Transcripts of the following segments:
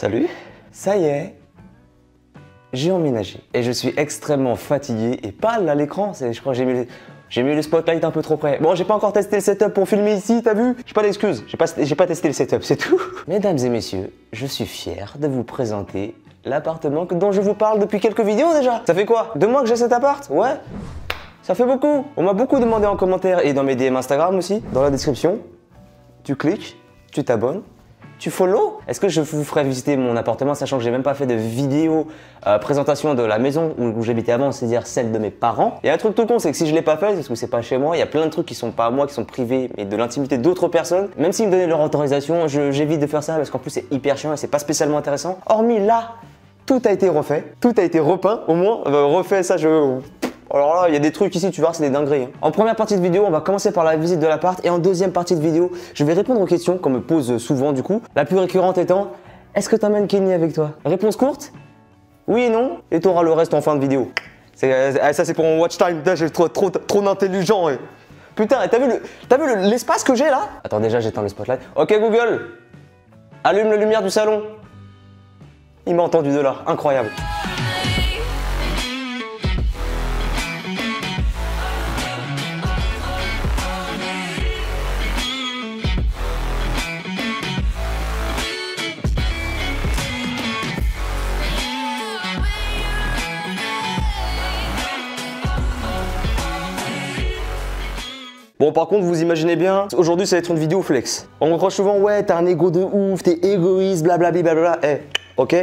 Salut. Ça y est, j'ai emménagé et je suis extrêmement fatigué et pâle à l'écran. Je crois que j'ai mis le spotlight un peu trop près. Bon, j'ai pas encore testé le setup pour filmer ici, t'as vu? J'ai pas d'excuses, j'ai pas testé le setup, c'est tout. Mesdames et messieurs, je suis fier de vous présenter l'appartement dont je vous parle depuis quelques vidéos déjà. Ça fait quoi? 2 mois que j'ai cet appart? Ouais. Ça fait beaucoup. On m'a beaucoup demandé en commentaire et dans mes DM Instagram aussi, dans la description. Tu cliques, tu t'abonnes. Tu follow? Est-ce que je vous ferai visiter mon appartement, sachant que j'ai même pas fait de vidéo présentation de la maison où j'habitais avant, c'est-à-dire celle de mes parents. Il y a un truc tout con, c'est que si je l'ai pas fait, parce que c'est pas chez moi, il y a plein de trucs qui sont pas à moi, qui sont privés, mais de l'intimité d'autres personnes. Même s'ils me donnaient leur autorisation, j'évite de faire ça parce qu'en plus c'est hyper chiant et c'est pas spécialement intéressant. Hormis là, tout a été refait, tout a été repeint, au moins refait ça, Alors là, il y a des trucs ici, tu vois, c'est des dingueries. En première partie de vidéo, on va commencer par la visite de l'appart et en deuxième partie de vidéo, je vais répondre aux questions qu'on me pose souvent du coup. La plus récurrente étant, est-ce que t'emmènes Kenny avec toi? Réponse courte, oui et non, et t'auras le reste en fin de vidéo. Ça c'est pour mon watch time, j'ai trop d'intelligent. Putain, t'as vu l'espace que j'ai là? Attends, déjà j'éteins le spotlight. Ok Google, allume la lumière du salon. Il m'a entendu de là, incroyable. Bon, par contre, vous imaginez bien, aujourd'hui ça va être une vidéo flex. On me reproche souvent, ouais, t'as un ego de ouf, t'es égoïste, blablabla, blablabla. Ok,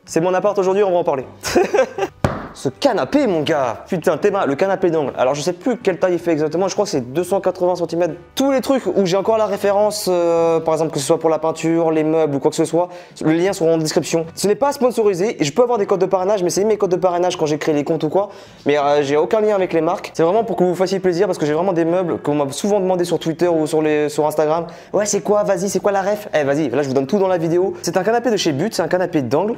c'est mon appart aujourd'hui, on va en parler. Ce canapé, mon gars, putain, le canapé d'angle. Alors, je sais plus quelle taille il fait exactement, je crois que c'est 280 cm. Tous les trucs où j'ai encore la référence, par exemple, que ce soit pour la peinture, les meubles ou quoi que ce soit, les liens seront en description. Ce n'est pas sponsorisé, et je peux avoir des codes de parrainage, mais c'est mes codes de parrainage quand j'ai créé les comptes ou quoi. Mais j'ai aucun lien avec les marques. C'est vraiment pour que vous vous fassiez plaisir, parce que j'ai vraiment des meubles qu'on m'a souvent demandé sur Twitter ou sur Instagram. Ouais, c'est quoi, vas-y, c'est quoi la ref? Vas-y, là je vous donne tout dans la vidéo. C'est un canapé de chez But, c'est un canapé d'angle.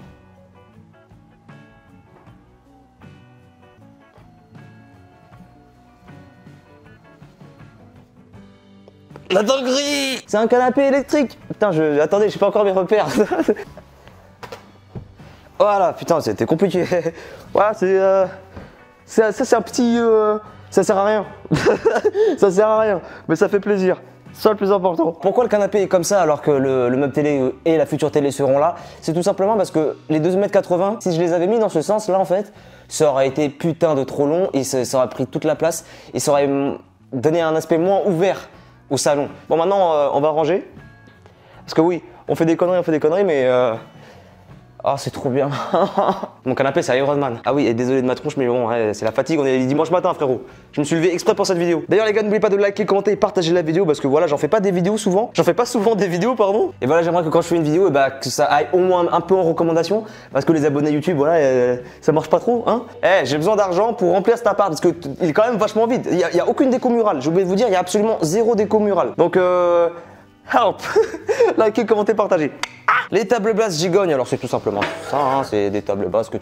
La dinguerie! C'est un canapé électrique! Putain, attendez, j'ai pas encore mes repères. Voilà, putain, c'était compliqué. Voilà, c'est un petit... ça sert à rien. Ça sert à rien, mais ça fait plaisir. C'est ça le plus important. Pourquoi le canapé est comme ça alors que le meuble télé et la future télé seront là? C'est tout simplement parce que les 2,80 m, si je les avais mis dans ce sens-là, en fait, ça aurait été putain de trop long et ça aurait pris toute la place et ça aurait donné un aspect moins ouvert au salon. Bon, maintenant, on va ranger. Parce que oui, on fait des conneries, mais... Ah, c'est trop bien. Mon canapé, c'est Iron Man. Ah oui, et désolé de ma tronche, mais bon, ouais, c'est la fatigue, on est dimanche matin, frérot. Je me suis levé exprès pour cette vidéo. D'ailleurs, les gars, n'oubliez pas de liker, commenter et partager la vidéo, parce que voilà, j'en fais pas des vidéos souvent. J'en fais pas souvent des vidéos, pardon. Et voilà, j'aimerais que quand je fais une vidéo, que ça aille au moins un peu en recommandation, parce que les abonnés YouTube, voilà, ça marche pas trop, hein. J'ai besoin d'argent pour remplir cet appart, parce que il est quand même vachement vide. Il y a aucune déco murale. J'ai oublié de vous dire, il y a absolument 0 déco murale. Donc, help. Likez, commentez, partagez. Les tables basses gigognes, alors c'est tout simplement ça, hein, c'est des tables basses que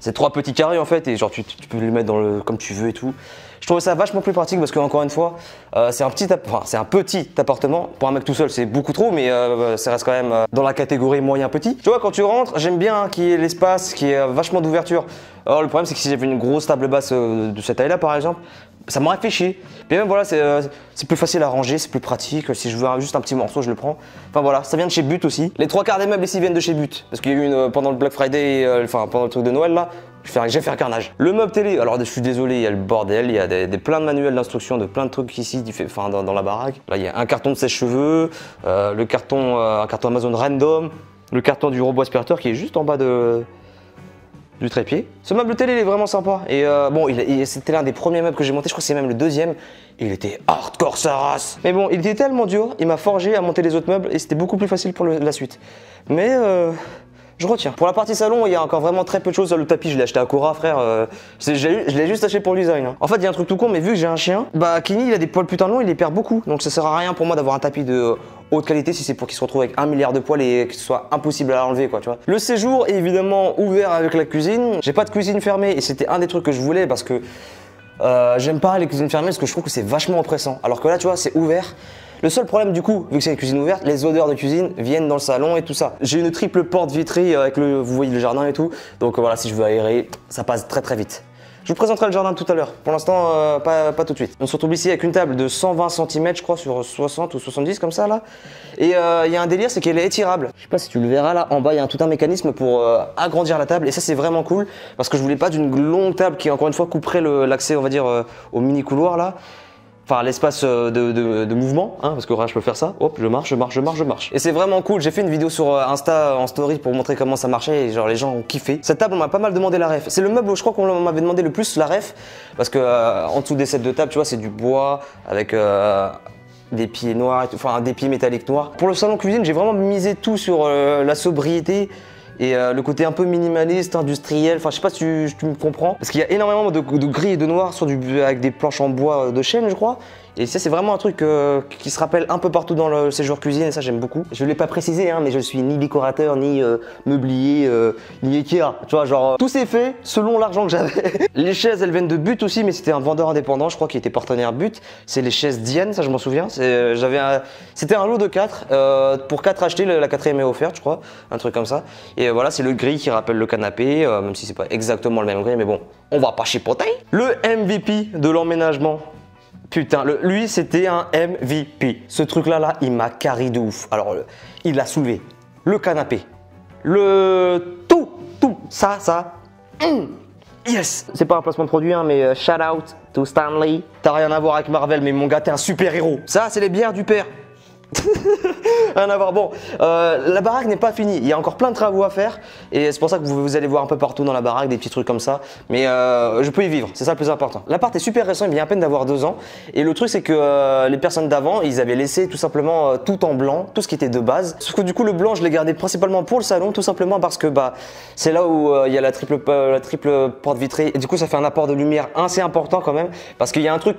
c'est 3 petits carrés en fait, et genre tu peux les mettre comme tu veux et tout. Je trouvais ça vachement plus pratique parce que encore une fois, c'est un petit appartement. Pour un mec tout seul, c'est beaucoup trop, mais ça reste quand même dans la catégorie moyen petit. Tu vois, quand tu rentres, j'aime bien qu'il y ait l'espace, qu'il y ait vachement d'ouverture. Alors le problème, c'est que si j'avais une grosse table basse de cette taille-là, par exemple, ça m'aurait fait chier. Puis même voilà, c'est plus facile à ranger, c'est plus pratique. Si je veux juste un petit morceau, je le prends. Enfin voilà, ça vient de chez But aussi. Les 3/4 des meubles ici viennent de chez But. Parce qu'il y a eu pendant le Black Friday, pendant le truc de Noël là, j'ai fait un carnage. Le meuble télé, alors je suis désolé, il y a le bordel, il y a plein de manuels d'instruction de plein de trucs ici dans la baraque. Là, il y a un carton de sèche-cheveux, un carton Amazon random, le carton du robot aspirateur qui est juste en bas du trépied. Ce meuble télé il est vraiment sympa et bon c'était l'un des premiers meubles que j'ai monté, je crois que c'est même le deuxième. Il était hardcore sa race. Mais bon, il était tellement dur, il m'a forgé à monter les autres meubles et c'était beaucoup plus facile pour la suite. Mais je retiens. Pour la partie salon, il y a encore vraiment très peu de choses. Le tapis, je l'ai acheté à Cora, frère. Je l'ai juste acheté pour le design. Hein. En fait, il y a un truc tout con, mais vu que j'ai un chien, Kenny, il a des poils putain longs, il les perd beaucoup. Donc ça sert à rien pour moi d'avoir un tapis de haute qualité si c'est pour qu'il se retrouve avec 1 milliard de poils et que ce soit impossible à l'enlever, quoi, tu vois. Le séjour est évidemment ouvert avec la cuisine. J'ai pas de cuisine fermée et c'était un des trucs que je voulais parce que j'aime pas les cuisines fermées parce que je trouve que c'est vachement oppressant. Alors que là, tu vois, c'est ouvert. Le seul problème du coup, vu que c'est une cuisine ouverte, les odeurs de cuisine viennent dans le salon et tout ça. J'ai une triple porte vitrée avec vous voyez le jardin et tout. Donc voilà, si je veux aérer, ça passe très très vite. Je vous présenterai le jardin tout à l'heure. Pour l'instant, pas tout de suite. On se retrouve ici avec une table de 120 cm, je crois, sur 60 ou 70 comme ça là. Et il y a un délire, c'est qu'elle est étirable. Je sais pas si tu le verras là, en bas, il y a tout un mécanisme pour agrandir la table. Et ça, c'est vraiment cool parce que je voulais pas d'une longue table qui, encore une fois, couperait l'accès, on va dire, au mini couloir là. Enfin, l'espace de mouvement, hein, parce que je peux faire ça. Hop, je marche. Et c'est vraiment cool. J'ai fait une vidéo sur Insta en story pour montrer comment ça marchait et genre les gens ont kiffé. Cette table, on m'a pas mal demandé la ref. C'est le meuble, je crois qu'on m'avait demandé le plus la ref parce que en dessous des sets de table, tu vois, c'est du bois avec des pieds noirs, et tout, enfin des pieds métalliques noirs. Pour le salon cuisine, j'ai vraiment misé tout sur la sobriété. Et le côté un peu minimaliste, industriel, enfin je sais pas si tu me comprends. Parce qu'il y a énormément de gris et de noir avec des planches en bois de chêne je crois. Et ça c'est vraiment un truc qui se rappelle un peu partout dans le séjour cuisine et ça j'aime beaucoup. Je ne l'ai pas précisé hein, mais je suis ni décorateur, ni meublier, ni Ikea. Tu vois genre tout s'est fait selon l'argent que j'avais. Les chaises elles viennent de But aussi mais c'était un vendeur indépendant je crois qui était partenaire But. C'est les chaises Diane, ça je m'en souviens. C'était un lot de 4. Pour 4 achetés, la 4e est offerte je crois. Un truc comme ça. Et voilà c'est le gris qui rappelle le canapé, même si c'est pas exactement le même gris mais bon on va pas chipoter. Le MVP de l'emménagement. Putain, lui c'était un MVP. Ce truc là, il m'a carré de ouf. Alors, il a soulevé le canapé, tout, ça. Yes. C'est pas un placement de produit, hein, mais shout out to Stanley. T'as rien à voir avec Marvel, mais mon gars, t'es un super héros. Ça, c'est les bières du père. Rien à voir. Bon, la baraque n'est pas finie. Il y a encore plein de travaux à faire et c'est pour ça que vous allez voir un peu partout dans la baraque des petits trucs comme ça. Mais je peux y vivre, c'est ça le plus important. L'appart est super récent, il vient à peine d'avoir 2 ans. Et le truc c'est que les personnes d'avant, ils avaient laissé tout simplement tout en blanc, tout ce qui était de base. Sauf que du coup le blanc, je l'ai gardé principalement pour le salon, tout simplement parce que c'est là où il y a la triple porte vitrée. Et du coup ça fait un apport de lumière assez important quand même. Parce qu'il y a un truc,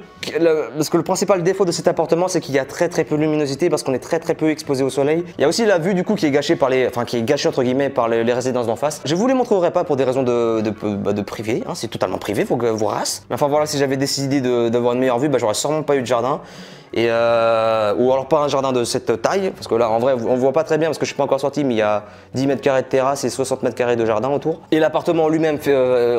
parce que le principal défaut de cet appartement, c'est qu'il y a très peu de luminosité parce qu'on est très peu exposé au soleil. Il y a aussi la vue du coup qui est gâchée qui est gâchée entre guillemets par les résidences d'en face. Je vous les montrerai pas pour des raisons de privé, hein, c'est totalement privé, faut que vous rasse. Mais enfin voilà, si j'avais décidé d'avoir une meilleure vue, j'aurais sûrement pas eu de jardin. Ou alors pas un jardin de cette taille, parce que là en vrai on voit pas très bien parce que je suis pas encore sorti, mais il y a 10 mètres carrés de terrasse et 60 mètres carrés de jardin autour. Et l'appartement lui-même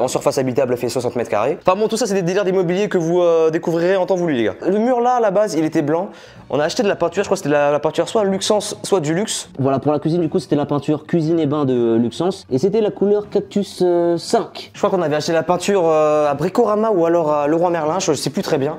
en surface habitable fait 60 mètres carrés. Enfin bon, tout ça c'est des délires d'immobilier que vous découvrirez en temps voulu les gars. Le mur là à la base il était blanc, on a acheté de la peinture, je crois que c'était la peinture soit Luxence soit du luxe. Voilà, pour la cuisine du coup c'était la peinture cuisine et bain de Luxence et c'était la couleur Cactus 5. Je crois qu'on avait acheté la peinture à Bricorama ou alors à Leroy Merlin, je sais plus très bien.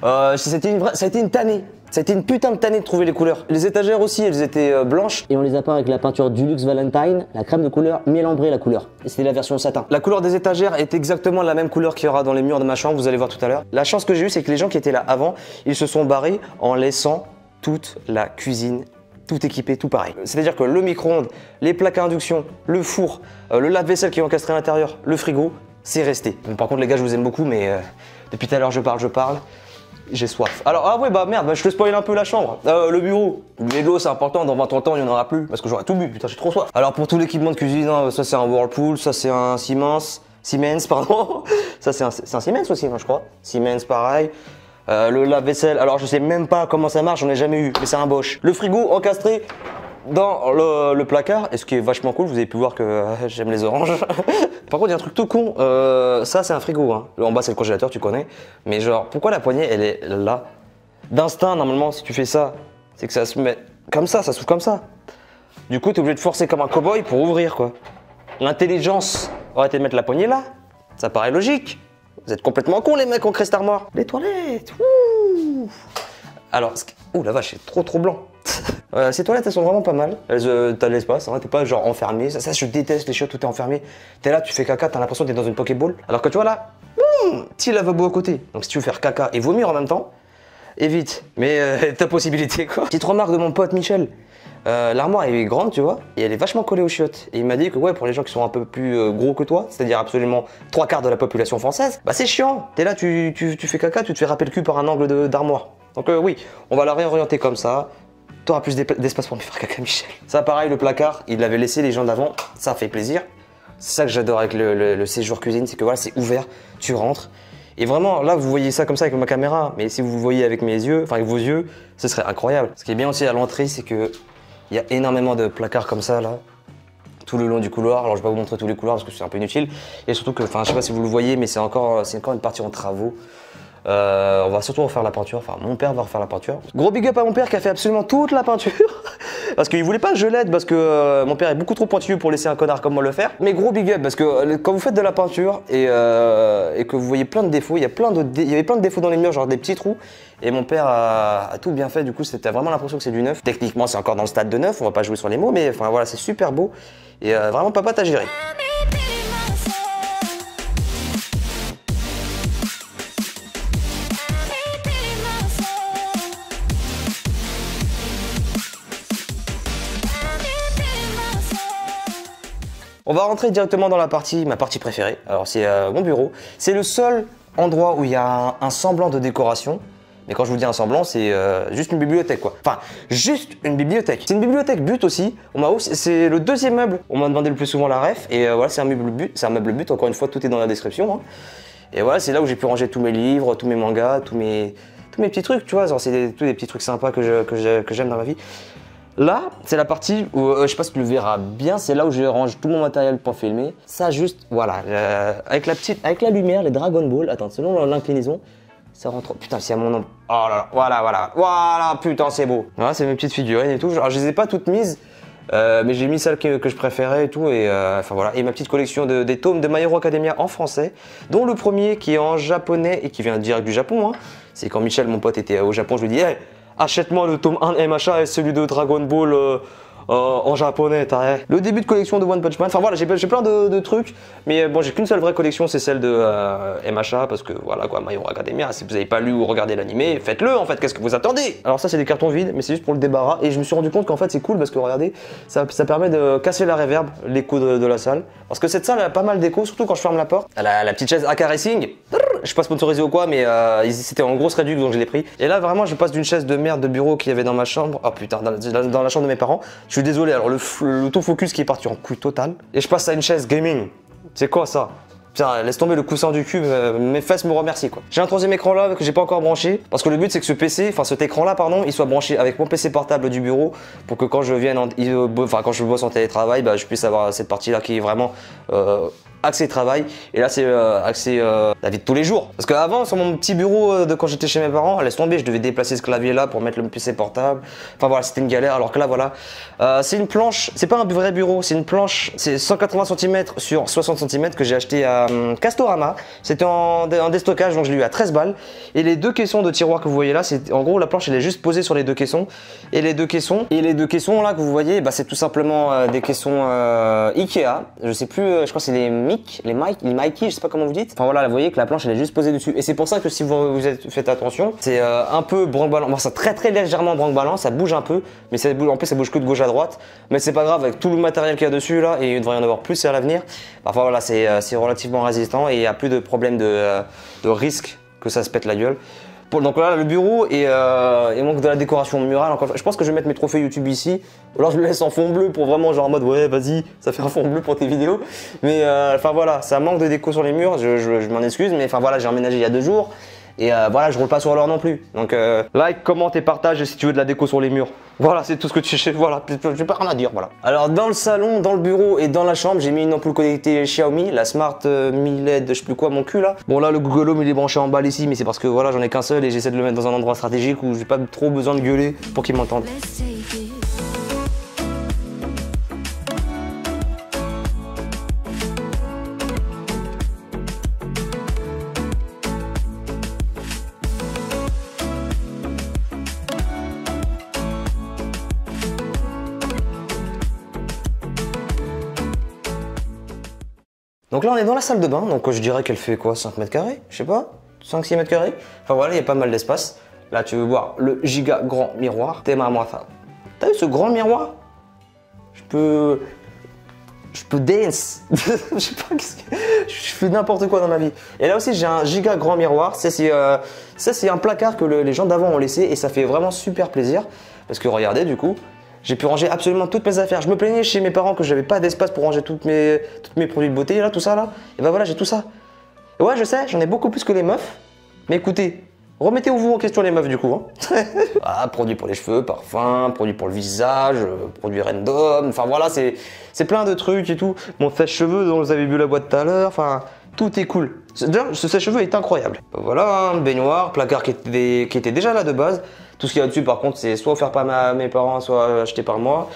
Ça a été une tannée. Ça a été une putain de tannée de trouver les couleurs. Les étagères aussi, elles étaient blanches. Et on les a peints avec la peinture Dulux Valentine, la crème de couleur miel ambré la couleur. Et c'était la version satin. La couleur des étagères est exactement la même couleur qu'il y aura dans les murs de ma chambre, vous allez voir tout à l'heure. La chance que j'ai eue, c'est que les gens qui étaient là avant, ils se sont barrés en laissant toute la cuisine tout équipé, tout pareil. C'est-à-dire que le micro-ondes, les plaques à induction, le four, le lave-vaisselle qui est encastré à l'intérieur, le frigo, c'est resté. Bon, par contre les gars, je vous aime beaucoup, mais depuis tout à l'heure je parle. J'ai soif. Alors, ah ouais, merde, je te spoil un peu la chambre. Le bureau. Les l'eau, c'est important, dans 20-30 ans, il n'y en aura plus. Parce que j'aurai tout bu, putain, j'ai trop soif. Alors, pour tout l'équipement de cuisine, hein, ça c'est un Whirlpool, ça c'est un Siemens, pardon. Ça c'est un Siemens aussi, je crois. Siemens, pareil. Le lave-vaisselle, alors je sais même pas comment ça marche, j'en ai jamais eu, mais c'est un Bosch. Le frigo encastré dans le placard, et ce qui est vachement cool, vous avez pu voir que j'aime les oranges. Par contre, il y a un truc tout con, ça c'est un frigo, hein. En bas c'est le congélateur, tu connais. Mais genre, pourquoi la poignée elle est là? D'instinct, normalement, si tu fais ça, c'est que ça se met comme ça s'ouvre comme ça. Du coup, tu es obligé de forcer comme un cow-boy pour ouvrir, quoi. L'intelligence aurait été de mettre la poignée là, ça paraît logique. Vous êtes complètement cons les mecs en crée cette armoire. Les toilettes, ouh. Alors, ouh la vache, c'est trop blanc. Ces toilettes elles sont vraiment pas mal, t'as de l'espace, hein, t'es pas genre enfermé, ça je déteste les chiottes où t'es enfermé, t'es là, tu fais caca, t'as l'impression que t'es dans une pokéball, alors que tu vois là, petit lavabo à côté, donc si tu veux faire caca et vomir en même temps, évite, mais ta possibilité quoi. Petite remarque de mon pote Michel, l'armoire est grande tu vois, et elle est vachement collée aux chiottes, et il m'a dit que ouais pour les gens qui sont un peu plus gros que toi, c'est-à-dire absolument 3/4 de la population française, bah c'est chiant, t'es là, tu fais caca, tu te fais râper le cul par un angle d'armoire, donc oui, on va la réorienter comme ça. T'auras plus d'espace pour me faire caca, Michel. Ça, pareil, le placard, il l'avait laissé les gens d'avant. Ça fait plaisir. C'est ça que j'adore avec le séjour cuisine, c'est que voilà, c'est ouvert, tu rentres Et vraiment, là, vous voyez ça comme ça avec ma caméra, mais si vous le voyez avec mes yeux, enfin avec vos yeux, ce serait incroyable. Ce qui est bien aussi à l'entrée, c'est que il y a énormément de placards comme ça, là, tout le long du couloir. Alors, je vais pas vous montrer tous les couloirs parce que c'est un peu inutile. Et surtout que, enfin, je sais pas si vous le voyez, mais c'est encore une partie en travaux. On va surtout refaire la peinture, enfin mon père va refaire la peinture. Gros big up à mon père qui a fait absolument toute la peinture parce qu'il voulait pas que je l'aide parce que mon père est beaucoup trop pointilleux pour laisser un connard comme moi le faire. Mais gros big up parce que quand vous faites de la peinture et que vous voyez plein de défauts, il y avait plein de défauts dans les murs, genre des petits trous. Et mon père a tout bien fait, du coup c'était vraiment l'impression que c'est du neuf. Techniquement c'est encore dans le stade de neuf, on va pas jouer sur les mots, mais enfin voilà, c'est super beau. Et vraiment papa t'as géré. On va rentrer directement dans ma partie préférée. Alors c'est mon bureau. C'est le seul endroit où il y a un semblant de décoration. Mais quand je vous dis un semblant, c'est juste une bibliothèque quoi. Enfin, juste une bibliothèque. C'est une bibliothèque but aussi. C'est le deuxième meuble. On m'a demandé le plus souvent la ref. Et voilà, c'est un meuble but. C'est un meuble but. Encore une fois, tout est dans la description. Hein. Et voilà, c'est là où j'ai pu ranger tous mes livres, tous mes mangas, tous mes petits trucs. Tu vois, tous des petits trucs sympas que j'aime dans ma vie. Là, c'est la partie où, je sais pas si tu le verras bien, c'est là où je range tout mon matériel pour filmer. Ça juste, voilà, avec la lumière, les Dragon Ball, attends, selon l'inclinaison, ça rentre, putain, c'est à mon nom. Oh là là, voilà, putain, c'est beau. Voilà, c'est mes petites figurines et tout. Alors, je les ai pas toutes mises, mais j'ai mis celles que je préférais et tout. Et enfin voilà, et ma petite collection des tomes de My Hero Academia en français, dont le premier qui est en japonais et qui vient direct du Japon. Hein. C'est quand Michel, mon pote, était au Japon, je lui dis, hey, achète-moi le tome 1 MHA et celui de Dragon Ball en japonais, t'as le début de collection de One Punch Man. Enfin voilà, j'ai plein de trucs, mais bon, j'ai qu'une seule vraie collection, c'est celle de MHA, parce que voilà quoi, My Hero Academia, si vous n'avez pas lu ou regardé l'animé, faites-le en fait, qu'est-ce que vous attendez? Alors ça c'est des cartons vides, mais c'est juste pour le débarras, et je me suis rendu compte qu'en fait c'est cool parce que regardez, ça permet de casser la réverb, l'écho de la salle, parce que cette salle a pas mal d'écho, surtout quand je ferme la porte. La petite chaise AK Racing, je suis pas sponsorisé ou quoi, mais c'était en grosse réduction donc je l'ai pris. Et là vraiment je passe d'une chaise de merde de bureau qu'il y avait dans ma chambre, oh putain, dans la chambre de mes parents, je suis désolé, alors l'autofocus qui est parti en couille totale, et je passe à une chaise gaming, c'est quoi ça? Putain, laisse tomber le coussin du cube, mes fesses me remercient quoi. J'ai un troisième écran là que j'ai pas encore branché, parce que le but c'est que cet écran là pardon, il soit branché avec mon PC portable du bureau, pour que quand je vienne, quand je bosse en télétravail, bah, je puisse avoir cette partie là qui est vraiment accès travail, et là c'est accès la vie de tous les jours. Parce qu'avant sur mon petit bureau de quand j'étais chez mes parents, laisse tomber, je devais déplacer ce clavier là pour mettre le PC portable, enfin voilà, c'était une galère. Alors que là voilà, c'est une planche, c'est pas un vrai bureau, c'est une planche, c'est 180 cm sur 60 cm que j'ai acheté à Castorama. C'était en déstockage, donc je l'ai eu à 13 balles. Et les deux caissons de tiroirs que vous voyez là, c'est en gros la planche elle est juste posée sur les deux caissons, et les deux caissons là que vous voyez, bah, c'est tout simplement des caissons Ikea, je sais plus, je crois que c'est les Mikey, je sais pas comment vous dites. Enfin voilà, vous voyez que la planche elle est juste posée dessus. Et c'est pour ça que si vous faites attention, c'est un peu branque-ballant. Bon, c'est très légèrement branque-ballant, ça bouge un peu, mais en plus ça bouge que de gauche à droite. Mais c'est pas grave, avec tout le matériel qu'il y a dessus là, et il devrait y en avoir plus à l'avenir. Enfin voilà, c'est relativement résistant et il n'y a plus de problème de risque que ça se pète la gueule. Donc là, le bureau et il manque de la décoration murale. Encore, je pense que je vais mettre mes trophées YouTube ici. Ou alors je le laisse en fond bleu pour vraiment genre en mode ouais vas-y, ça fait un fond bleu pour tes vidéos. Mais enfin voilà, ça manque de déco sur les murs, je m'en excuse. Mais enfin voilà, j'ai emménagé il y a 2 jours. Et voilà, je roule pas sur l'or non plus. Donc like, commente et partage si tu veux de la déco sur les murs. Voilà, c'est tout ce que tu sais. Voilà, j'ai pas rien à dire. Voilà. Alors dans le salon, dans le bureau et dans la chambre, j'ai mis une ampoule connectée Xiaomi, la Smart Mi LED, je sais plus quoi, mon cul là. Bon là, le Google Home il est branché en balle ici, mais c'est parce que voilà, j'en ai qu'un seul et j'essaie de le mettre dans un endroit stratégique où j'ai pas trop besoin de gueuler pour qu'il m'entende. Donc là on est dans la salle de bain, donc je dirais qu'elle fait quoi, 5 mètres carrés, je sais pas, 5-6 mètres carrés. Enfin voilà, il y a pas mal d'espace. Là tu veux voir le giga grand miroir, t'es ma moi. T'as vu ce grand miroir? Je peux dance. Je sais pas, je fais n'importe quoi dans ma vie. Et là aussi j'ai un giga grand miroir, ça c'est un placard que les gens d'avant ont laissé et ça fait vraiment super plaisir. Parce que regardez du coup, j'ai pu ranger absolument toutes mes affaires. Je me plaignais chez mes parents que j'avais pas d'espace pour ranger toutes mes produits de beauté, là, tout ça là. Et ben voilà, j'ai tout ça. Ouais, je sais, j'en ai beaucoup plus que les meufs. Mais écoutez, remettez-vous en question les meufs du coup. Hein. Ah, produits pour les cheveux, parfum, produits pour le visage, produits random. Enfin voilà, c'est plein de trucs et tout. Mon sèche-cheveux dont vous avez vu la boîte tout à l'heure. Enfin, tout est cool. D'ailleurs, ce sèche-cheveux est incroyable. Voilà, un baignoire, placard qui était déjà là de base. Tout ce qu'il y a dessus, par contre, c'est soit offert par mes parents, soit acheté par moi.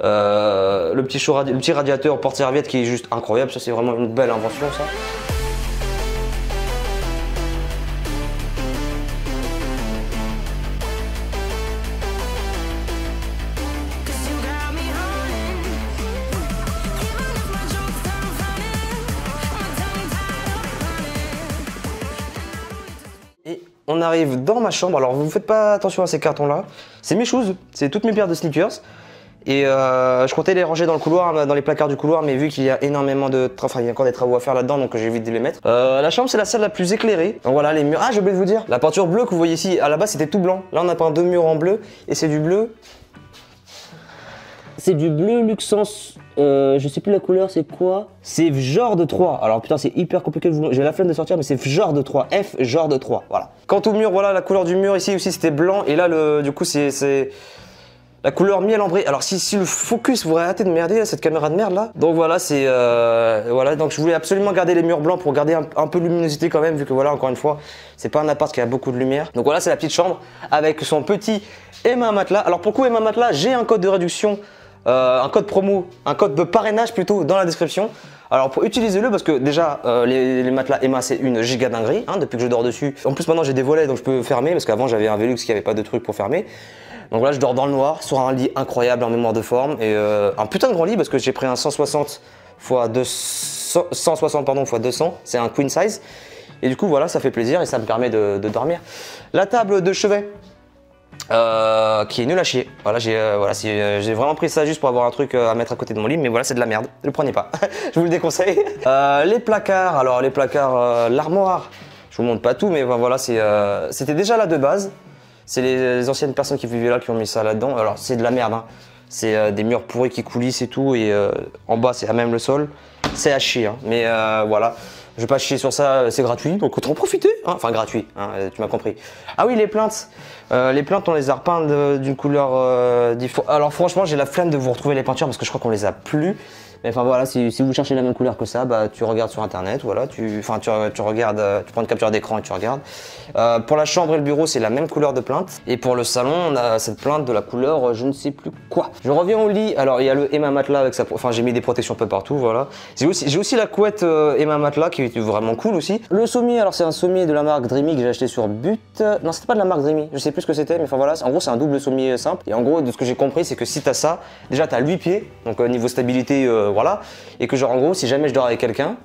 Le petit radiateur porte-serviette qui est juste incroyable. Ça, c'est vraiment une belle invention, ça. Et on arrive dans ma chambre. Alors, vous ne faites pas attention à ces cartons-là. C'est mes shoes, c'est toutes mes paires de sneakers. Et je comptais les ranger dans le couloir, dans les placards du couloir, mais vu qu'il y a énormément de travaux, il y a encore des travaux à faire là-dedans, donc j'ai évité de les mettre. La chambre, c'est la salle la plus éclairée. Donc voilà, les murs. Ah, j'ai oublié de vous dire, la peinture bleue que vous voyez ici, à la base c'était tout blanc. Là, on a peint 2 murs en bleu, et c'est du bleu. C'est du bleu Luxence. Je sais plus la couleur, c'est quoi? C'est genre de 3. Alors putain, c'est hyper compliqué. J'ai la flemme de sortir, mais c'est genre de 3. F genre de 3. Voilà. Quant au mur, voilà, la couleur du mur ici aussi c'était blanc. Et là, du coup, c'est la couleur miel ambré. Alors si le focus, vous arrêtez de merder là, cette caméra de merde là. Donc voilà, c'est voilà. Donc je voulais absolument garder les murs blancs pour garder un peu de luminosité quand même, vu que voilà, encore une fois, c'est pas un appart qui a beaucoup de lumière. Donc voilà, c'est la petite chambre avec son petit Emma Matelas. Alors pour le coup, Emma Matelas, j'ai un code de réduction. Un code promo, un code de parrainage plutôt dans la description. Alors pour utiliser-le parce que déjà les matelas Emma c'est une giga dinguerie hein, depuis que je dors dessus. En plus maintenant j'ai des volets donc je peux fermer parce qu'avant j'avais un Velux qui avait pas de truc pour fermer. Donc là je dors dans le noir sur un lit incroyable en mémoire de forme et un putain de grand lit parce que j'ai pris un 160 x 200, 160 pardon x 200, c'est un queen size. Et du coup voilà ça fait plaisir et ça me permet de dormir. La table de chevet. Qui est nul à chier. Voilà, j'ai vraiment pris ça juste pour avoir un truc à mettre à côté de mon lit, mais voilà, c'est de la merde. Ne le prenez pas. Je vous le déconseille. Les placards, alors les placards, l'armoire. Je vous montre pas tout, mais voilà, c'était déjà là de base. C'est les anciennes personnes qui vivaient là qui ont mis ça là-dedans. Alors c'est de la merde. Hein. C'est des murs pourris qui coulissent et tout, et en bas c'est à même le sol. C'est à chier, hein. Mais voilà. Je vais pas chier sur ça, c'est gratuit, donc autant en profiter. Hein. Enfin gratuit, hein, tu m'as compris. Ah oui, les plaintes. Les plaintes, on les a repeintes d'une couleur différente. Alors franchement, j'ai la flemme de vous retrouver les peintures parce que je crois qu'on les a plus. Mais enfin voilà, si vous cherchez la même couleur que ça, bah tu regardes sur internet, voilà, tu regardes, tu prends une capture d'écran et tu regardes. Pour la chambre et le bureau, c'est la même couleur de plainte. Et pour le salon, on a cette plainte de la couleur je ne sais plus quoi. Je reviens au lit, alors il y a le Emma Matelas avec sa... Enfin j'ai mis des protections un peu partout, voilà. J'ai aussi la couette Emma Matelas qui est vraiment cool aussi. Le sommier, alors c'est un sommier de la marque Dreamy que j'ai acheté sur But. Non, c'était pas de la marque Dreamy, je sais plus ce que c'était, mais enfin voilà, en gros c'est un double sommier simple. Et en gros, de ce que j'ai compris, c'est que si t'as ça, déjà t'as 8 pieds, donc niveau stabilité, voilà. Et que genre en gros, si jamais je dors avec quelqu'un,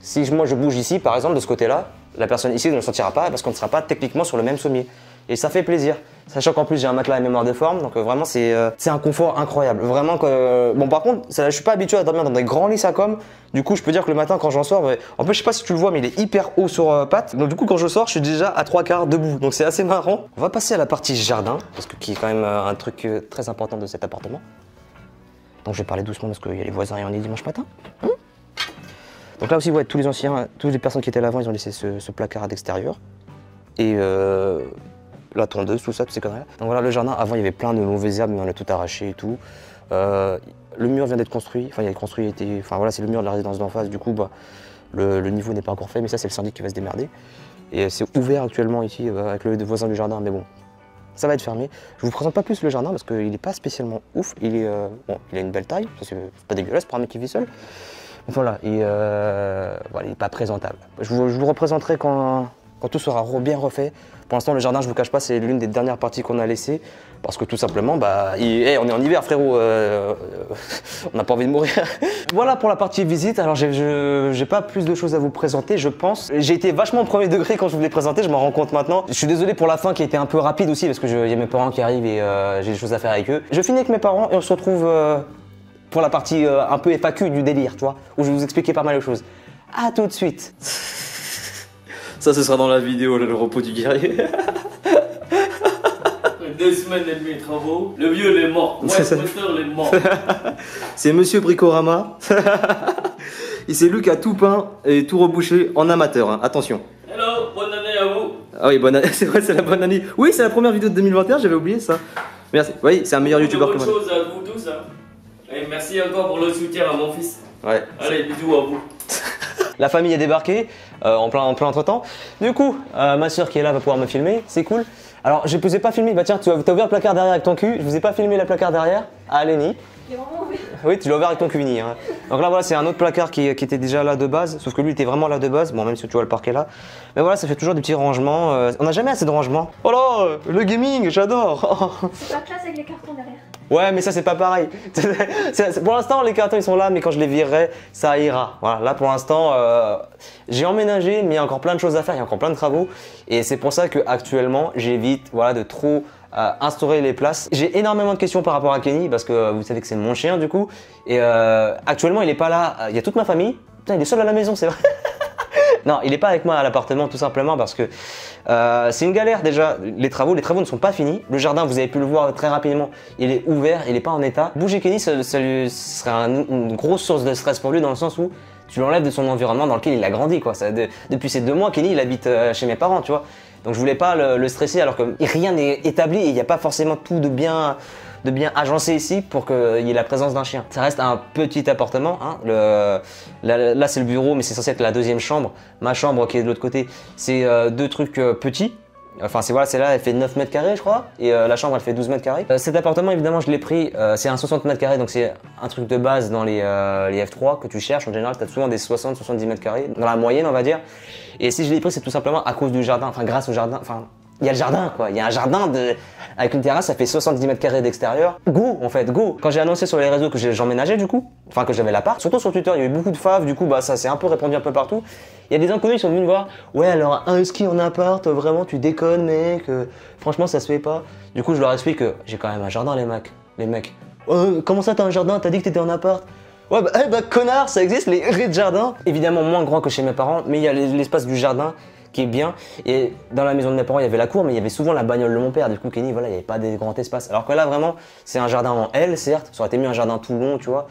si moi je bouge ici par exemple de ce côté-là, la personne ici ne le sentira pas parce qu'on ne sera pas techniquement sur le même sommier. Et ça fait plaisir. Sachant qu'en plus j'ai un matelas à mémoire de forme, donc vraiment c'est un confort incroyable. Vraiment que bon par contre, je suis pas habitué à dormir dans des grands lits Sacom. Du coup je peux dire que le matin quand j'en sors, en plus je sais pas si tu le vois mais il est hyper haut sur pattes. Donc du coup quand je sors, je suis déjà à 3/4 debout. Donc c'est assez marrant. On va passer à la partie jardin parce que qui est quand même un truc très important de cet appartement. Donc je vais parler doucement parce qu'il y a les voisins et on est dimanche matin. Donc là aussi, ouais, toutes les personnes qui étaient là avant, ils ont laissé ce placard à l'extérieur. Et la tondeuse, tout ça, toutes ces conneries-là. Donc voilà, le jardin, avant il y avait plein de mauvaises herbes, mais on a tout arraché et tout. Le mur vient d'être construit, enfin il est construit, enfin voilà, c'est le mur de la résidence d'en face, du coup bah, le niveau n'est pas encore fait, mais ça c'est le syndic qui va se démerder. Et c'est ouvert actuellement ici avec le voisin du jardin, mais bon. Ça va être fermé. Je vous présente pas plus le jardin parce qu'il n'est pas spécialement ouf. Il est bon, il a une belle taille, c'est pas dégueulasse pour un mec qui vit seul. Donc voilà, voilà, il n'est pas présentable. Je vous représenterai quand tout sera bien refait. Pour l'instant, le jardin, je vous cache pas, c'est l'une des dernières parties qu'on a laissées. Parce que tout simplement, bah, on est en hiver, frérot. On n'a pas envie de mourir. Voilà pour la partie visite. Alors, j'ai pas plus de choses à vous présenter, je pense. J'ai été vachement au premier degré quand je vous l'ai présenté, je m'en rends compte maintenant. Je suis désolé pour la fin qui a été un peu rapide aussi, parce que il y a mes parents qui arrivent et j'ai des choses à faire avec eux. Je finis avec mes parents et on se retrouve pour la partie un peu FAQ du délire, tu vois, où je vais vous expliquer pas mal de choses. À tout de suite. Ça, ce sera dans la vidéo, le repos du guerrier. 2 semaines et demie de travaux, le vieux il est mort, ouais, le moteur il est mort. C'est Monsieur Bricorama. C'est Luc qui a tout peint et tout rebouché en amateur, hein. Attention. Hello, bonne année à vous. Ah oui, bonne année, c'est vrai, c'est la bonne année. Oui, c'est la première vidéo de 2021, j'avais oublié ça. Merci. Oui, c'est un meilleur youtubeur que moi. Bonne chose à vous tous. Hein. Et merci encore pour le soutien à mon fils. Ouais. Allez, bisous à vous. La famille est débarquée en plein entre-temps. Du coup, ma soeur qui est là va pouvoir me filmer, c'est cool. Alors, je ne vous ai pas filmé. Bah tiens, tu as ouvert le placard derrière avec ton cul. Je vous ai pas filmé le placard derrière. Ah, Lenny. Il est vraiment ouvert. Oui, tu l'as ouvert avec ton cul, hein. Donc là, voilà, c'est un autre placard qui était déjà là de base. Sauf que lui était vraiment là de base. Bon, même si tu vois le parquet là. Mais voilà, ça fait toujours des petits rangements. On n'a jamais assez de rangements. Oh là, le gaming, j'adore. C'est pas classe avec les cartons derrière. Ouais, mais ça, c'est pas pareil. Pour l'instant, les cartons, ils sont là, mais quand je les virerai, ça ira. Voilà, là, pour l'instant, j'ai emménagé, mais il y a encore plein de choses à faire, il y a encore plein de travaux. Et c'est pour ça qu'actuellement, j'évite voilà, de trop instaurer les places. J'ai énormément de questions par rapport à Kenny, parce que vous savez que c'est mon chien, du coup. Et actuellement, il est pas là. Il y a toute ma famille. Putain, il est seul à la maison, c'est vrai. Non, il n'est pas avec moi à l'appartement tout simplement parce que c'est une galère déjà. Les travaux ne sont pas finis. Le jardin, vous avez pu le voir très rapidement, il est ouvert, il n'est pas en état. Bouger Kenny, ça lui serait une grosse source de stress pour lui dans le sens où tu l'enlèves de son environnement dans lequel il a grandi. Quoi. Depuis ces 2 mois, Kenny, il habite chez mes parents, tu vois. Donc je voulais pas le stresser alors que rien n'est établi et il n'y a pas forcément tout de bien agencé ici pour qu'il y ait la présence d'un chien. Ça reste un petit appartement, hein. Là c'est le bureau mais c'est censé être la 2e chambre. Ma chambre qui est de l'autre côté, c'est 2 trucs petits. Enfin c'est là, elle fait 9 mètres carrés je crois et la chambre elle fait 12 mètres carrés. Cet appartement évidemment je l'ai pris, c'est un 60 mètres carrés donc c'est un truc de base dans les F3 que tu cherches en général, tu as souvent des 60-70 mètres carrés dans la moyenne on va dire. Et si je l'ai pris c'est tout simplement à cause du jardin, enfin grâce au jardin, enfin il y a le jardin quoi, il y a un jardin avec une terrasse, ça fait 70 mètres carrés d'extérieur. Go en fait, go. Quand j'ai annoncé sur les réseaux que j'emménageais du coup, enfin que j'avais l'appart, surtout sur Twitter, il y a eu beaucoup de faves, du coup bah ça s'est un peu répandu un peu partout. Il y a des inconnus qui sont venus me voir, ouais alors un husky en appart, vraiment tu déconnes mec, franchement ça se fait pas. Du coup je leur explique que j'ai quand même un jardin les mecs. Comment ça t'as un jardin, t'as dit que t'étais en appart? Ouais bah connard, ça existe les raies de jardin. Évidemment moins grand que chez mes parents, mais il y a l'espace du jardin qui est bien. Et dans la maison de mes parents, il y avait la cour, mais il y avait souvent la bagnole de mon père. Du coup, Kenny, voilà, il n'y avait pas de grand espace. Alors que là, vraiment, c'est un jardin en L, certes. Ça aurait été mieux un jardin tout long, tu vois.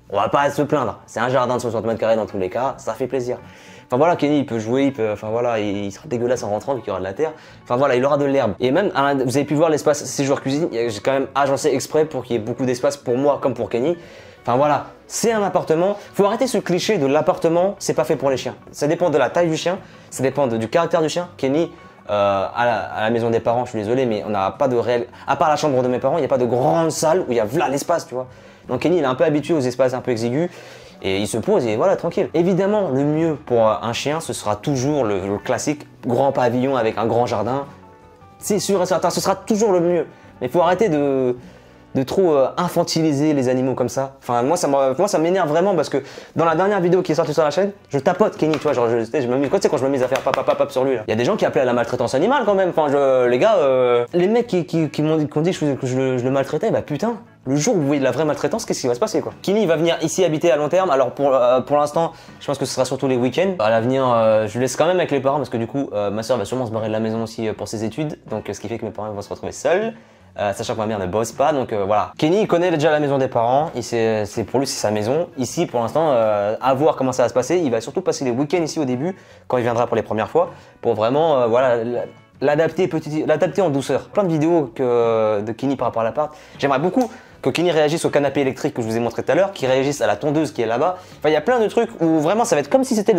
On va pas se plaindre. C'est un jardin de 60 mètres carrés dans tous les cas. Ça fait plaisir. Enfin voilà, Kenny, il peut jouer, enfin voilà, il sera dégueulasse en rentrant vu qu'il y aura de la terre. Enfin voilà, il aura de l'herbe. Et même, vous avez pu voir l'espace séjour cuisine. J'ai quand même agencé exprès pour qu'il y ait beaucoup d'espace pour moi comme pour Kenny. Enfin voilà, c'est un appartement. Faut arrêter ce cliché de l'appartement, c'est pas fait pour les chiens. Ça dépend de la taille du chien, ça dépend du caractère du chien. Kenny, à la maison des parents, je suis désolé, mais on n'a pas de réel. À part la chambre de mes parents, il n'y a pas de grande salle où il y a voilà l'espace, tu vois. Donc Kenny, il est un peu habitué aux espaces un peu exigus et il se pose et voilà, tranquille. Évidemment, le mieux pour un chien, ce sera toujours le classique grand pavillon avec un grand jardin. C'est sûr et certain, ce sera toujours le mieux. Mais il faut arrêter de trop infantiliser les animaux comme ça. Enfin, moi ça m'énerve vraiment parce que dans la dernière vidéo qui est sortie sur la chaîne, je tapote Kenny, tu vois, genre quand je me mise à faire pap sur lui là. Il y a des gens qui appelaient à la maltraitance animale quand même. Enfin, les gars, les mecs qui m'ont dit que je le maltraitais, bah putain. Le jour où vous voyez de la vraie maltraitance, qu'est-ce qui va se passer quoi? Kenny va venir ici habiter à long terme. Alors pour l'instant, je pense que ce sera surtout les week-ends. À l'avenir, je laisse quand même avec les parents parce que du coup, ma soeur va sûrement se barrer de la maison aussi pour ses études. Donc ce qui fait que mes parents vont se retrouver seuls. Sachant que ma mère ne bosse pas, donc voilà. Kenny il connaît déjà la maison des parents, pour lui c'est sa maison. Ici pour l'instant, à voir comment ça va se passer. Il va surtout passer les week-ends ici au début, quand il viendra pour les premières fois, pour vraiment voilà, l'adapter en douceur. Plein de vidéos de Kenny par rapport à l'appart. J'aimerais beaucoup que Kenny réagisse au canapé électrique que je vous ai montré tout à l'heure, qu'il réagisse à la tondeuse qui est là-bas. Enfin, il y a plein de trucs où vraiment ça va être comme si c'était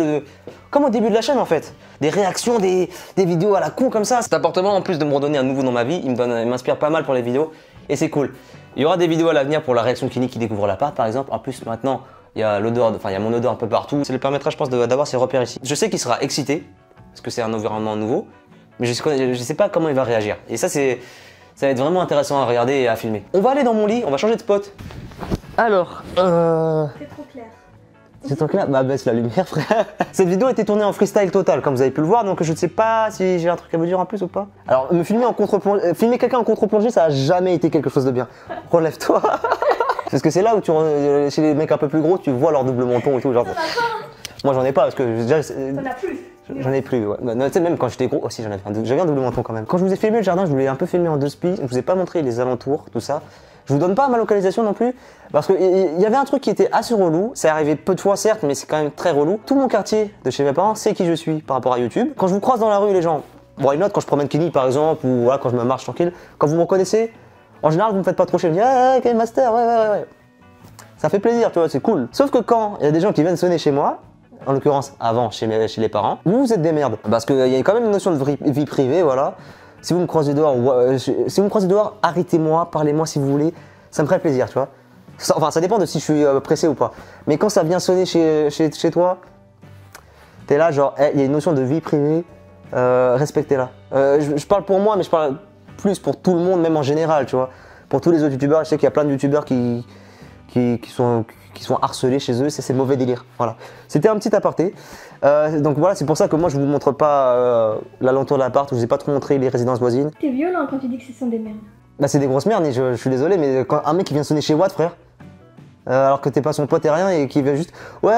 comme au début de la chaîne en fait. Des réactions, des vidéos à la con comme ça. Cet appartement, en plus de me redonner un nouveau dans ma vie, il m'inspire pas mal pour les vidéos et c'est cool. Il y aura des vidéos à l'avenir pour la réaction de Kenny qui découvre l'appart par exemple. En plus maintenant, il y a l'odeur, enfin il y a mon odeur un peu partout. Ça lui permettra je pense d'avoir ses repères ici. Je sais qu'il sera excité parce que c'est un environnement nouveau, mais je sais pas comment il va réagir. Et ça va être vraiment intéressant à regarder et à filmer. On va aller dans mon lit, on va changer de spot. Alors, C'est trop clair. c'est trop clair? Bah baisse la lumière frère. Cette vidéo a été tournée en freestyle total comme vous avez pu le voir, donc je ne sais pas si j'ai un truc à vous dire en plus ou pas. Alors me filmer en contre-plongée, filmer quelqu'un en contre-plongée ça a jamais été quelque chose de bien. Relève-toi. Parce que c'est là où chez les mecs un peu plus gros tu vois leur double menton et tout genre. Moi j'en ai pas parce que déjà. T'en as plus. J'en ai plus, ouais. Tu sais, même quand j'étais gros, aussi j'avais un double menton quand même. Quand je vous ai filmé le jardin, je voulais un peu filmer en 2 spies. Je vous ai pas montré les alentours, tout ça. Je vous donne pas ma localisation non plus, parce qu'il y avait un truc qui était assez relou. Ça arrivait peu de fois certes, mais c'est quand même très relou. Tout mon quartier de chez mes parents sait qui je suis par rapport à YouTube. Quand je vous croise dans la rue, les gens, bon, une autre quand je promène Kenny par exemple, ou voilà, quand je me marche tranquille, quand vous me reconnaissez, en général vous me faites pas trop chier, vous me dites ah, Game Master, ouais. Ça fait plaisir, tu vois, c'est cool. Sauf que quand il y a des gens qui viennent sonner chez moi, en l'occurrence avant chez les parents, vous êtes des merdes. Parce qu'il y a quand même une notion de vie privée, voilà. Si vous me croisez dehors, arrêtez-moi, parlez-moi si vous voulez, ça me ferait plaisir, tu vois. Enfin, ça dépend de si je suis pressé ou pas. Mais quand ça vient sonner chez toi, t'es là genre, il y a une notion de vie privée, respectez-la. Je parle pour moi, mais je parle plus pour tout le monde, même en général, tu vois. Pour tous les autres youtubeurs, je sais qu'il y a plein de youtubeurs qui sont harcelés chez eux, c'est mauvais délire. Voilà. C'était un petit aparté. Donc voilà, c'est pour ça que moi je vous montre pas l'alentour de l'appart, je vous ai pas trop montré les résidences voisines. T'es violent quand tu dis que ce sont des merdes. Bah c'est des grosses merdes, et je suis désolé, mais quand un mec qui vient sonner chez Watt, frère, alors que t'es pas son pote et rien, et qui vient juste ouais,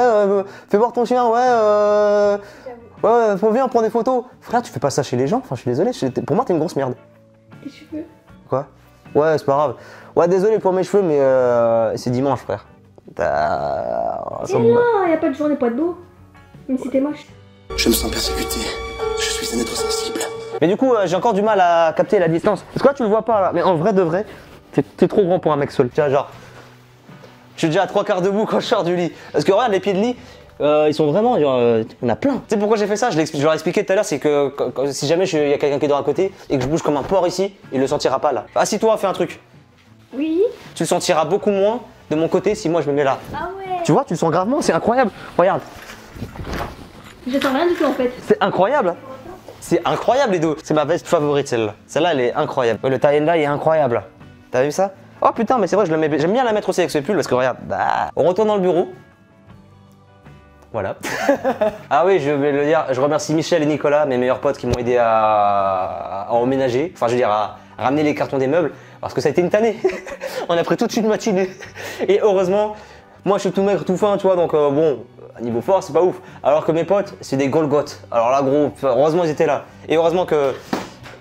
fais voir ton chien, ouais, viens prendre des photos. Frère, tu fais pas ça chez les gens, enfin je suis désolé, pour moi t'es une grosse merde. Tes cheveux. Quoi? Ouais, c'est pas grave. Ouais, désolé pour mes cheveux, mais c'est dimanche, frère. Et non, y a pas de journée, pas de beau. Même si t'es moche. Je me sens persécuté. Je suis un être sensible. Mais du coup, j'ai encore du mal à capter la distance. Parce que là, tu le vois pas, là. Mais en vrai de vrai, t'es trop grand pour un mec seul. Tiens, genre, je suis déjà à 3/4 debout quand je sors du lit. Parce que regarde, les pieds de lit, ils sont vraiment, genre, on a plein. Tu sais pourquoi j'ai fait ça? Je leur ai expliqué tout à l'heure, c'est que si jamais il y a quelqu'un qui dort à côté et que je bouge comme un porc ici, il le sentira pas là. Assis-toi, fais un truc. Oui. Tu le sentiras beaucoup moins de mon côté si moi je me mets là. Ah ouais. Tu vois, tu le sens gravement, c'est incroyable. Regarde. Je sens rien du tout en fait. C'est incroyable. C'est incroyable les dos. C'est ma veste favorite celle-là. Celle-là elle est incroyable. Le tie and dye est incroyable. T'as vu ça? Oh putain, mais c'est vrai, j'aime bien la mettre aussi avec ce pull parce que regarde. Bah, on retourne dans le bureau. Voilà. Ah oui, je vais le dire, je remercie Michel et Nicolas, mes meilleurs potes qui m'ont aidé à emménager. Enfin, je veux dire, à ramener les cartons des meubles. Parce que ça a été une tannée. On a pris toute une matinée. Et heureusement, moi je suis tout maigre, tout fin, tu vois, donc bon, à niveau force, c'est pas ouf. Alors que mes potes, c'est des Golgoth. Alors là, gros, heureusement ils étaient là. Et heureusement que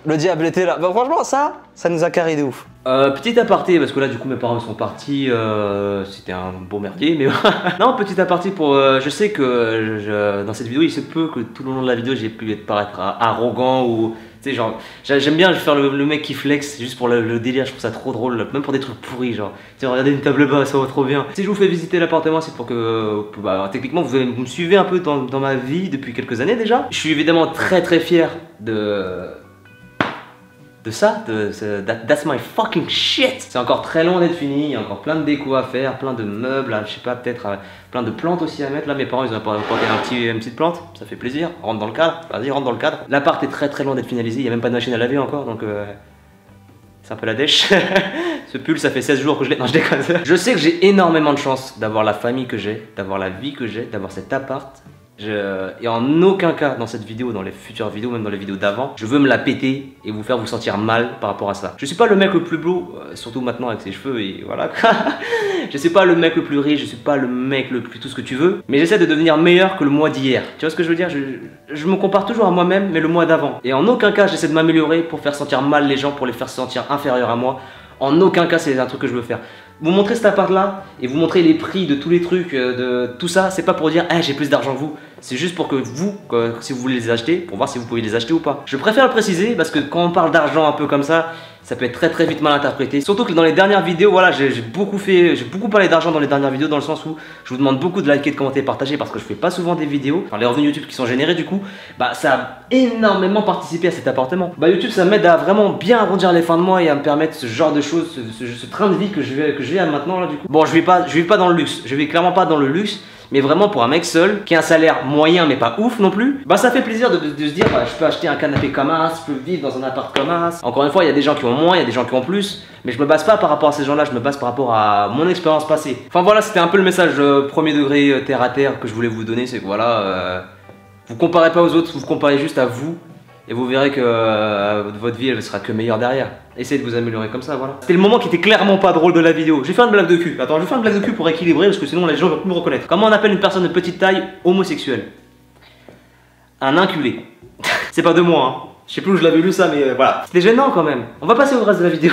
le diable était là. Bah franchement, ça nous a carré de ouf. Petit aparté, parce que là du coup mes parents sont partis, c'était un beau merdier, mais non, petit aparté pour, je sais que dans cette vidéo il se peut que tout le long de la vidéo j'ai pu paraître arrogant ou, tu sais, genre, j'aime bien faire le mec qui flex juste pour le délire, je trouve ça trop drôle, même pour des trucs pourris, genre, tu sais, regardez une table basse, ça va trop bien. Si je vous fais visiter l'appartement, c'est pour que, bah, techniquement vous me suivez un peu dans ma vie depuis quelques années déjà. Je suis évidemment très fier de ça, that's my fucking shit. C'est encore très loin d'être fini, il y a encore plein de déco à faire, plein de meubles, je sais pas, peut-être plein de plantes aussi à mettre. Là mes parents ils ont apporté une petite plante, ça fait plaisir, rentre dans le cadre, vas-y rentre dans le cadre. L'appart est très loin d'être finalisé, il n'y a même pas de machine à laver encore, donc c'est un peu la dèche. Ce pull ça fait 16 jours que je l'ai, non je déconne. Je sais que j'ai énormément de chance d'avoir la famille que j'ai, d'avoir la vie que j'ai, d'avoir cet appart. Et en aucun cas dans cette vidéo, dans les futures vidéos, même dans les vidéos d'avant, je veux me la péter et vous faire vous sentir mal par rapport à ça. Je suis pas le mec le plus beau, surtout maintenant avec ses cheveux et voilà. Je suis pas le mec le plus riche, je suis pas le mec le plus tout ce que tu veux, mais j'essaie de devenir meilleur que le mois d'hier. Tu vois ce que je veux dire? Je me compare toujours à moi-même, mais le mois d'avant. Et en aucun cas j'essaie de m'améliorer pour faire sentir mal les gens, pour les faire sentir inférieurs à moi. En aucun cas c'est un truc que je veux faire. Vous montrez cet appart là et vous montrez les prix de tous les trucs, de tout ça, c'est pas pour dire hey, j'ai plus d'argent que vous, c'est juste pour que vous, si vous voulez les acheter, pour voir si vous pouvez les acheter ou pas. Je préfère le préciser parce que quand on parle d'argent un peu comme ça peut être très vite mal interprété. Surtout que dans les dernières vidéos, voilà, j'ai beaucoup parlé d'argent dans les dernières vidéos, dans le sens où je vous demande beaucoup de liker, de commenter, partager parce que je fais pas souvent des vidéos. Enfin, les revenus YouTube qui sont générés du coup, bah ça a énormément participé à cet appartement. Bah YouTube ça m'aide à vraiment bien arrondir les fins de mois et à me permettre ce genre de choses, ce train de vie que je vis à maintenant là du coup. Bon, je vis pas dans le luxe, je vis clairement pas dans le luxe. Mais vraiment pour un mec seul, qui a un salaire moyen mais pas ouf non plus, bah ça fait plaisir de se dire bah, je peux acheter un canapé comme as, je peux vivre dans un appart comme as. Encore une fois, il y a des gens qui ont moins, il y a des gens qui ont plus, mais je me base pas par rapport à ces gens-là, je me base par rapport à mon expérience passée. Enfin voilà, c'était un peu le message premier degré terre à terre que je voulais vous donner, c'est que voilà, vous comparez pas aux autres, vous comparez juste à vous. Et vous verrez que votre vie elle sera que meilleure derrière. Essayez de vous améliorer comme ça, voilà. C'était le moment qui était clairement pas drôle de la vidéo. J'ai fait une blague de cul. Attends, je vais faire une blague de cul pour équilibrer parce que sinon les gens vont plus me reconnaître. Comment on appelle une personne de petite taille homosexuelle? Un inculé. C'est pas de moi, hein. Je sais plus où je l'avais lu ça, mais voilà. C'était gênant quand même. On va passer au reste de la vidéo.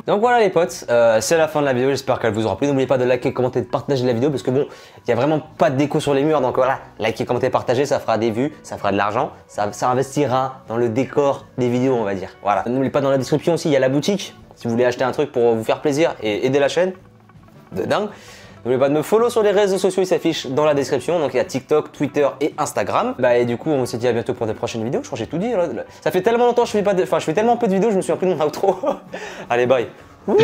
Donc voilà les potes, c'est la fin de la vidéo, j'espère qu'elle vous aura plu. N'oubliez pas de liker, commenter, de partager la vidéo parce que bon, il n'y a vraiment pas de déco sur les murs. Donc voilà, liker, commenter, partager, ça fera des vues, ça fera de l'argent, ça investira dans le décor des vidéos on va dire. Voilà, n'oubliez pas dans la description aussi, il y a la boutique. Si vous voulez acheter un truc pour vous faire plaisir et aider la chaîne, de dingue. N'oubliez pas de me follow sur les réseaux sociaux, ils s'affichent dans la description. Donc il y a TikTok, Twitter et Instagram. Bah et du coup on se dit à bientôt pour des prochaines vidéos. Je crois que j'ai tout dit. Là. Ça fait tellement longtemps que je fais tellement peu de vidéos, je me suis appris de mon outro. Allez bye. Wouh.